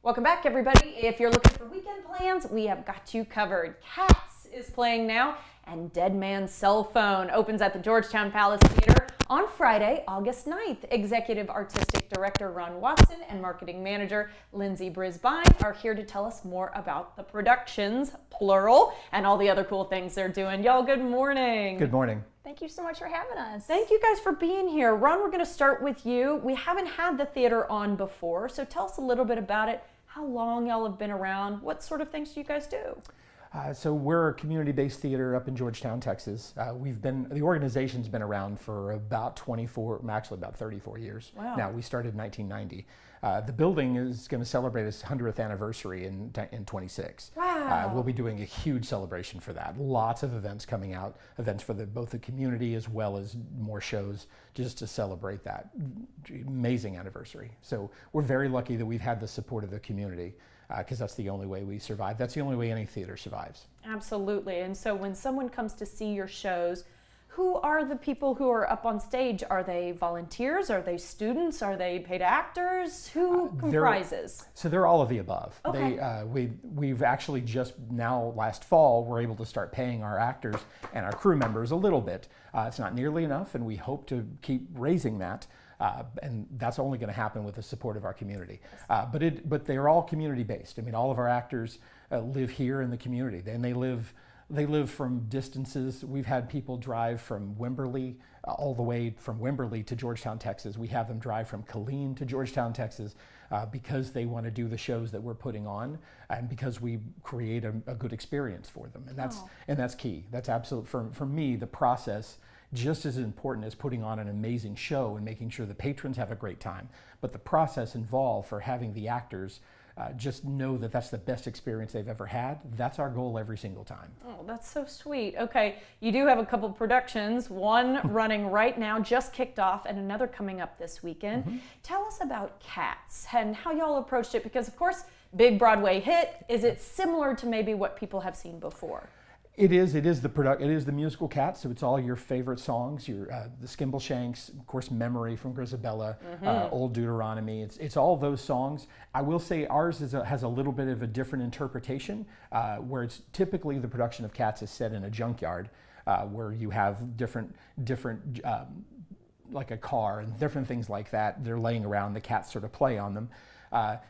Welcome back, everybody. If you're looking for weekend plans, we have got you covered. Cats is playing now, and Dead Man's Cell Phone opens at the Georgetown Palace Theater on Friday, August 9th. Executive Artistic Director Ron Watson and Marketing Manager Lindsay Brisbine are here to tell us more about the productions, plural, and all the other cool things they're doing. Y'all, good morning. Good morning. Thank you so much for having us. Thank you guys for being here. Ron, we're going to start with you. We haven't had the theater on before, so tell us a little bit about it, how long y'all have been around, what sort of things do you guys do? So we're a community-based theater up in Georgetown, Texas. The organization's been around for about 34 years. Wow. Now, we started in 1990. The building is going to celebrate its 100th anniversary in 26. Wow. We'll be doing a huge celebration for that. Lots of events coming out, events for both the community as well as more shows just to celebrate that amazing anniversary. So we're very lucky that we've had the support of the community, because that's the only way we survive. That's the only way any theater survives. Absolutely. And so when someone comes to see your shows, who are the people who are up on stage? Are they volunteers? Are they students? Are they paid actors? Who comprises? They're all of the above. Okay. We've actually just now, last fall, we're able to start paying our actors and our crew members a little bit. It's not nearly enough, and we hope to keep raising that. And that's only going to happen with the support of our community. But they're all community-based. I mean, all of our actors live here in the community, and they live from distances. We've had people drive from Wimberley, all the way from Wimberley to Georgetown, Texas. We have them drive from Killeen to Georgetown, Texas, because they want to do the shows that we're putting on, and because we create a good experience for them. And that's key. That's absolute. For me, the process just as important as putting on an amazing show and making sure the patrons have a great time. But the process involved for having the actors just know that that's the best experience they've ever had. That's our goal every single time. Oh, that's so sweet. Okay, you do have a couple productions, one running right now, just kicked off, and another coming up this weekend. Mm-hmm. Tell us about Cats and how y'all approached it, because of course, big Broadway hit. Is it similar to maybe what people have seen before? It is the musical Cats, so it's all your favorite songs, the Skimbleshanks, of course, Memory from Grisabella, Old Deuteronomy. It's all those songs. I will say ours has a little bit of a different interpretation, where it's typically the production of Cats is set in a junkyard, where you have different like a car and different things like that. They're laying around, the cats sort of play on them.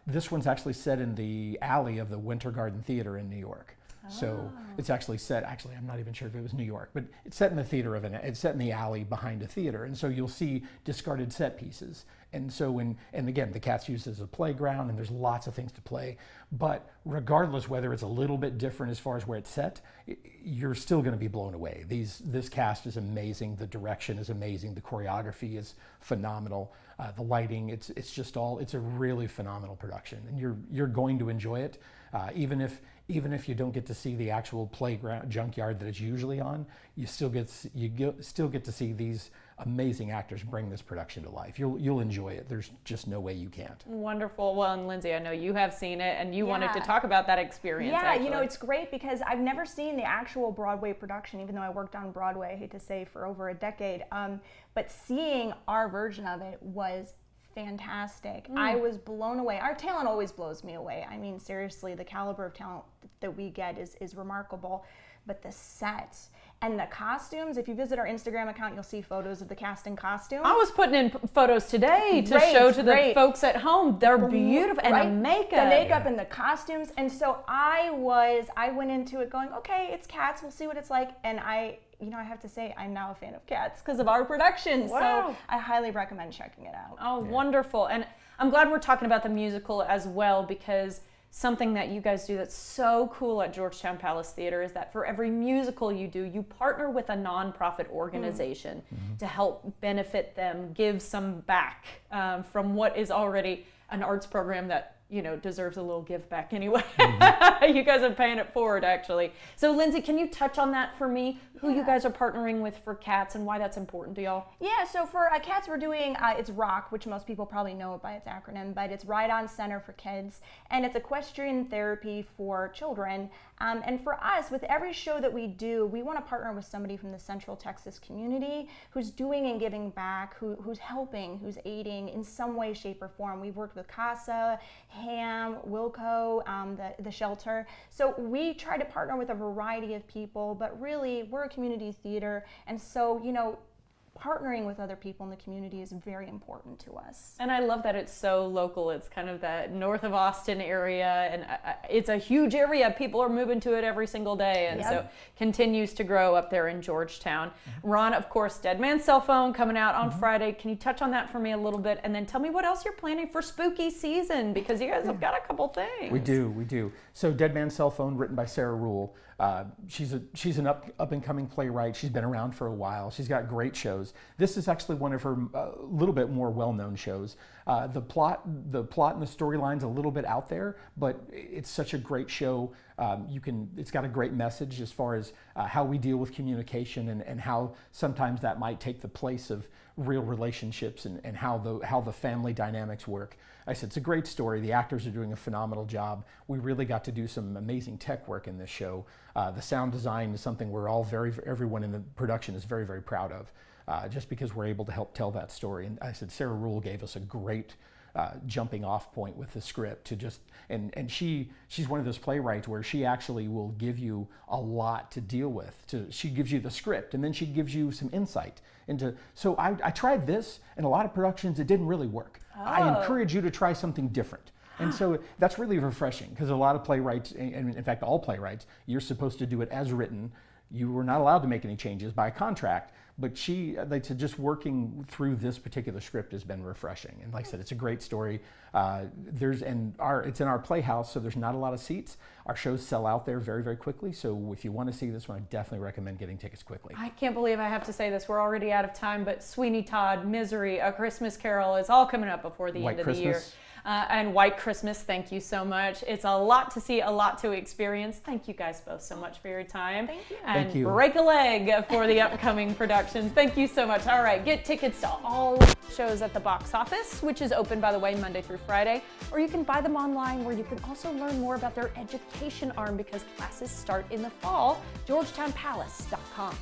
This one's actually set in the alley of the Winter Garden Theater in New York. So it's actually set, I'm not even sure if it was New York, but it's set in the it's set in the alley behind a theater. And so you'll see discarded set pieces. And so and again, the Cats used as a playground, and there's lots of things to play. But regardless whether it's a little bit different as far as where it's set, you're still going to be blown away. This cast is amazing. The direction is amazing. The choreography is phenomenal. The lighting, it's a really phenomenal production, and you're going to enjoy it. Even if you don't get to see the actual playground junkyard that it's usually on, you still get to see these amazing actors bring this production to life. You'll enjoy it. There's just no way you can't. Wonderful. Well, and Lindsay, I know you have seen it, and you wanted to talk about that experience. Yeah, actually. It's great because I've never seen the actual Broadway production, even though I worked on Broadway, I hate to say, for over a decade. But seeing our version of it was fantastic. I was blown away. Our talent always blows me away. I mean, seriously, the caliber of talent that we get is remarkable. But the sets and the costumes, if you visit our Instagram account, you'll see photos of the cast in costume. I was putting in photos today to show to the folks at home. They're beautiful. And the makeup. The makeup and the costumes. And so I went into it going, okay, it's Cats. We'll see what it's like. And I have to say, I'm now a fan of Cats because of our production. Wow. So I highly recommend checking it out. Oh, yeah. Wonderful. And I'm glad we're talking about the musical as well, because something that you guys do that's so cool at Georgetown Palace Theater is that for every musical you do, you partner with a nonprofit organization to help benefit them, give some back from what is already an arts program that deserves a little give back anyway. You guys are paying it forward, actually. So, Lindsay, can you touch on that for me? Who you guys are partnering with for Cats and why that's important to y'all? Yeah, so for Cats, we're doing, it's ROC, which most people probably know it by its acronym, but it's Ride On Center for Kids, and it's equestrian therapy for children. And for us, with every show that we do, we want to partner with somebody from the Central Texas community who's doing and giving back, who's helping, who's aiding in some way, shape, or form. We've worked with CASA, Ham, Wilco, the shelter. So we try to partner with a variety of people, but really we're a community theater, and so partnering with other people in the community is very important to us. And I love that it's so local. It's kind of that north of Austin area, and it's a huge area. People are moving to it every single day, and so continues to grow up there in Georgetown. Ron, of course, Dead Man's Cell Phone coming out on Friday. Can you touch on that for me a little bit, and then tell me what else you're planning for spooky season, because you guys have got a couple things. We do. So Dead Man's Cell Phone, written by Sarah Rule. She's an up and coming playwright. She's been around for a while. She's got great shows. This is actually one of her little bit more well-known shows. The plot and the storyline's a little bit out there, but it's such a great show. It's got a great message as far as how we deal with communication and how sometimes that might take the place of real relationships and how the family dynamics work. I said it's a great story. The actors are doing a phenomenal job. We really got to do some amazing tech work in this show. The sound design is something we're all everyone in the production is very, very proud of, just because we're able to help tell that story. And I said Sarah Rule gave us a great jumping off point with the script to just, and she's one of those playwrights where she actually will give you a lot to deal with. She gives you the script and then she gives you some insight into, so I tried this in a lot of productions, it didn't really work. I encourage you to try something different. And so that's really refreshing, because a lot of playwrights, and in fact all playwrights, you're supposed to do it as written. You were not allowed to make any changes by contract, but just working through this particular script has been refreshing. And like I said, it's a great story. It's in our playhouse, so there's not a lot of seats. Our shows sell out there very, very quickly. So if you want to see this one, I definitely recommend getting tickets quickly. I can't believe I have to say this. We're already out of time, but Sweeney Todd, Misery, A Christmas Carol is all coming up before the end of the year. And White Christmas, thank you so much. It's a lot to see, a lot to experience. Thank you guys both so much for your time. Thank you. And Thank you. break a leg for the upcoming productions. Thank you so much. All right, get tickets to all shows at the box office, which is open, by the way, Monday through Friday. Or you can buy them online, where you can also learn more about their education arm, because classes start in the fall. GeorgetownPalace.com.